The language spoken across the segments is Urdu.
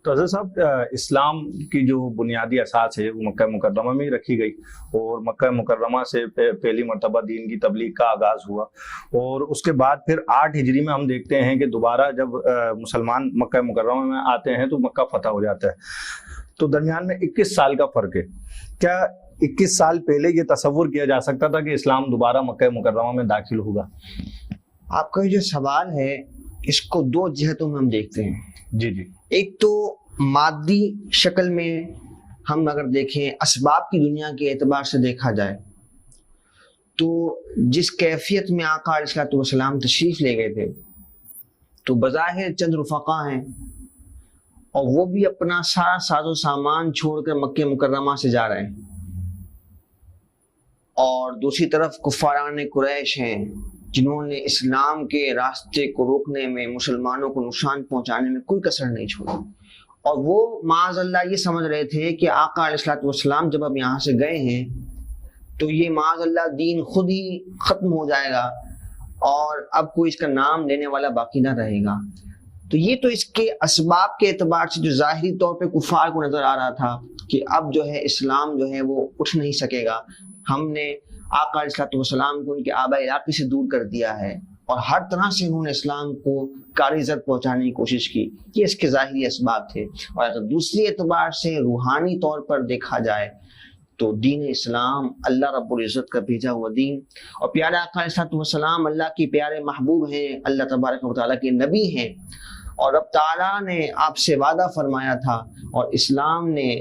تو حضرت صاحب اسلام کی جو بنیادی اساس ہے وہ مکہ مکرمہ میں ہی رکھی گئی، اور مکہ مکرمہ سے پہلی مرتبہ دین کی تبلیغ کا آغاز ہوا، اور اس کے بعد پھر 8 ہجری میں ہم دیکھتے ہیں کہ دوبارہ جب مسلمان مکہ مکرمہ میں آتے ہیں تو مکہ فتح ہو جاتا ہے، تو درمیان میں 21 سال کا فرق ہے۔ کیا 21 سال پہلے یہ تصور کیا جا سکتا تھا کہ اسلام دوبارہ مکہ مکرمہ میں داخل ہوگا؟ آپ کا یہ جو سوال ہے اس کو 2 جہتوں میں ہم دیکھتے ہیں۔ جی جی، ایک تو مادی شکل میں ہم اگر دیکھیں، اسباب کی دنیا کے اعتبار سے دیکھا جائے تو جس کیفیت میں آقا علیہ السلام تشریف لے گئے تھے تو بظاہر چند رفقا ہیں، اور وہ بھی اپنا سارا ساز و سامان چھوڑ کر مکہ مکرمہ سے جا رہے ہیں، اور دوسری طرف کفاران قریش ہیں جنہوں نے اسلام کے راستے کو روکنے میں، مسلمانوں کو نقصان پہنچانے میں کوئی کسر نہیں چھوڑی، اور وہ معاذ اللہ یہ سمجھ رہے تھے کہ آقا علیہ السلام جب اب یہاں سے گئے ہیں تو یہ معاذ اللہ دین خود ہی ختم ہو جائے گا اور اب کوئی اس کا نام لینے والا باقی نہ رہے گا۔ تو یہ تو اس کے اسباب کے اعتبار سے جو ظاہری طور پہ کفار کو نظر آ رہا تھا کہ اب جو ہے اسلام جو ہے وہ اٹھ نہیں سکے گا، ہم نے آقا علیہ السلام کو ان کے آبائی علاقے سے دور کر دیا ہے، اور ہر طرح سے انہوں نے اسلام کو کاری زد پہنچانے کی کوشش کی، یہ اس کے ظاہری اسباب تھے۔ اور اگر دوسری اعتبار سے روحانی طور پر دیکھا جائے تو دین اسلام اللہ رب العزت کا بھیجا ہوا دین، اور پیارے آقا علیہ السلام اللہ کے پیارے محبوب ہیں، اللہ تبارک و تعالیٰ کے نبی ہیں، اور رب تعالیٰ نے آپ سے وعدہ فرمایا تھا اور اسلام نے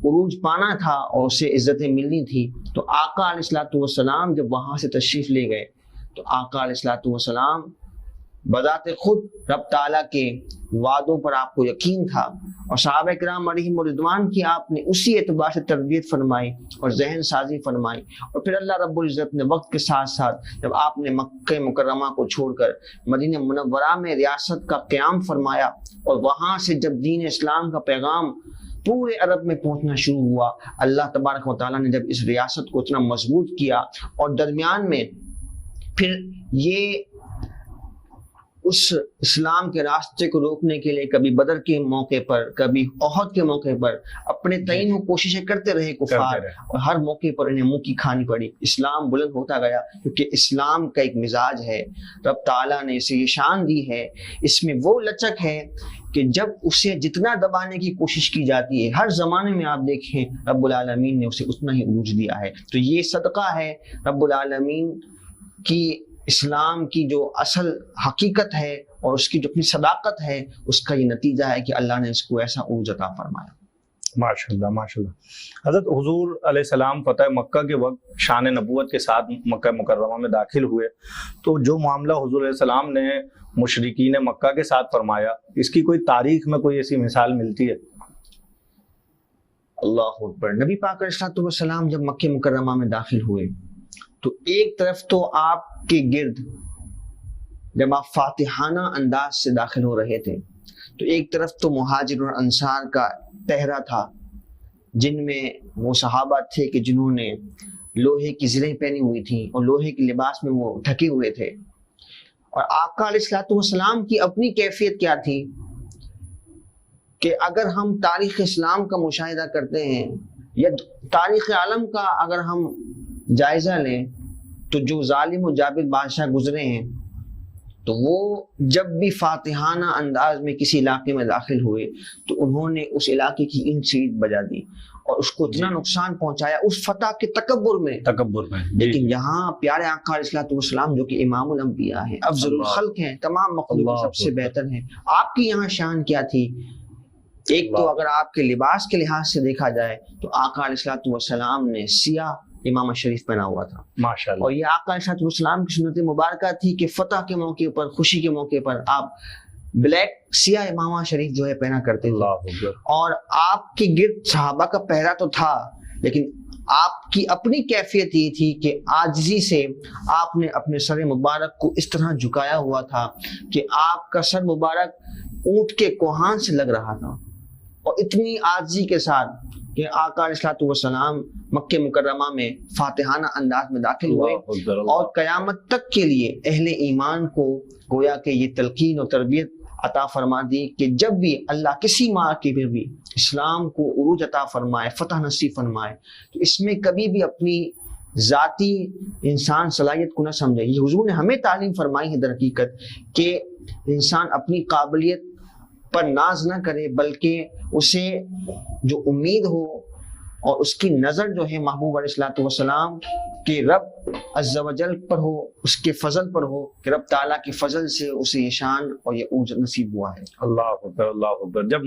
عروج پانا تھا اور اسے عزتیں ملنی تھی۔ تو آقا علیہ السلام جب وہاں سے تشریف لے گئے تو آقا علیہ السلام بذات خود رب تعالیٰ کے وعدوں پر آپ کو یقین تھا، اور صحابہ کرام علیہم رضوان کی آپ نے اسی اعتبار سے تربیت فرمائی اور ذہن سازی فرمائی، اور پھر اللہ رب العزت نے وقت کے ساتھ ساتھ جب آپ نے مکہ مکرمہ کو چھوڑ کر مدینہ منورہ میں ریاست کا قیام فرمایا، اور وہاں سے جب دین اسلام کا پیغام پورے عرب میں پہنچنا شروع ہوا، اللہ تبارک و تعالیٰ نے جب اس ریاست کو اتنا مضبوط کیا، اور درمیان میں پھر یہ اس اسلام کے راستے کو روکنے کے لیے کبھی بدر کے موقع پر، کبھی احد کے موقع پر اپنے تعین کوششیں کرتے رہے کفار، اور ہر موقع پر انہیں منہ کی کھانی پڑی۔ اسلام بلند ہوتا گیا کیونکہ اسلام کا ایک مزاج ہے، رب تعالیٰ نے اسے یہ شان دی ہے، اس میں وہ لچک ہے کہ جب اسے جتنا دبانے کی کوشش کی جاتی ہے، ہر زمانے میں آپ دیکھیں رب العالمین نے اسے اتنا ہی عروج دیا ہے۔ تو یہ صدقہ ہے رب العالمین کی اسلام کی جو اصل حقیقت ہے اور اس کی جو اپنی صداقت ہے، اس کا یہ نتیجہ ہے کہ اللہ نے اس کو ایسا عروج عطا فرمایا۔ ماشاءاللہ ماشاءاللہ۔ حضرت حضور علیہ السلام فتح مکہ کے وقت شان نبوت کے ساتھ مکہ مکرمہ میں داخل ہوئے، تو جو معاملہ حضور علیہ السلام نے مشرکین مکہ کے ساتھ فرمایا، اس کی کوئی تاریخ میں کوئی ایسی مثال ملتی ہے؟ اللہ اکبر۔ نبی پاک علیہ السلام جب مکہ مکرمہ میں داخل ہوئے تو ایک طرف تو آپ کے گرد جب آپ فاتحانہ انداز سے داخل ہو رہے تھے تو ایک طرف تو مہاجر اور انصار کا تہرا تھا، جن میں وہ صحابہ تھے کہ جنہوں نے لوہے کی زریں پہنی ہوئی تھیں اور لوہے کے لباس میں وہ ڈھکے ہوئے تھے، اور آقا علیہ السلام کی اپنی کیفیت کیا تھی کہ اگر ہم تاریخ اسلام کا مشاہدہ کرتے ہیں یا تاریخ عالم کا اگر ہم جائزہ لیں تو جو ظالم و جابر بادشاہ گزرے ہیں تو وہ جب بھی فاتحانہ انداز میں کسی علاقے میں داخل ہوئے تو انہوں نے اس علاقے کی اینٹ سیٹ بجا دی اور اس کو اتنا نقصان پہنچایا اس فتح کے تکبر میں۔ لیکن یہاں پیارے آقا علیہ السلام جو کہ امام الانبیاء ہیں، افضل الخلق ہیں، تمام مخلوق سب سے بہتر ہیں، آپ کی یہاں شان کیا تھی؟ ایک تو اگر آپ کے لباس کے لحاظ سے دیکھا جائے تو آقا علیہ السلام نے سیاہ امامہ شریف پہنا ہوا تھا، ماشاءاللہ، اور یہ آقا علیہ السلام کی سنت مبارکہ تھی کہ فتح کے موقع پر، خوشی کے موقع پر آپ بلیک سیاہ امامہ شریف جو ہے پہنا کرتے تھے، اور آپ کے گرد صحابہ کا پہرا تو تھا لیکن آپ کی اپنی کیفیت یہ تھی کہ عاجزی سے آپ نے اپنے سر مبارک کو اس طرح جھکایا ہوا تھا کہ آپ کا سر مبارک اونٹ کے کوہان سے لگ رہا تھا، اور اتنی عاجزی کے ساتھ کہ آقا علیہ السلام مکہ مکرمہ میں فاتحانہ انداز میں داخل ہوئے، اور قیامت تک کے لیے اہل ایمان کو گویا کہ یہ تلقین اور تربیت عطا فرما دی کہ جب بھی اللہ کسی موقع پہ بھی اسلام کو عروج عطا فرمائے، فتح نصیب فرمائے، تو اس میں کبھی بھی اپنی ذاتی انسان صلاحیت کو نہ سمجھے. یہ حضور نے ہمیں تعلیم فرمائی ہے در حقیقت کہ انسان اپنی قابلیت پر ناز نہ کرے، بلکہ اسے جو امید ہو اور اس کی نظر جو ہے محبوب علیہ الصلوۃ والسلام کہ رب عز و جل پر ہو، اس کے فضل پر ہو، کہ رب تعالیٰ کے فضل سے اسے یہ شان اور یہ عروج نصیب ہوا ہے. اللہ اکبر، اللہ اکبر. جب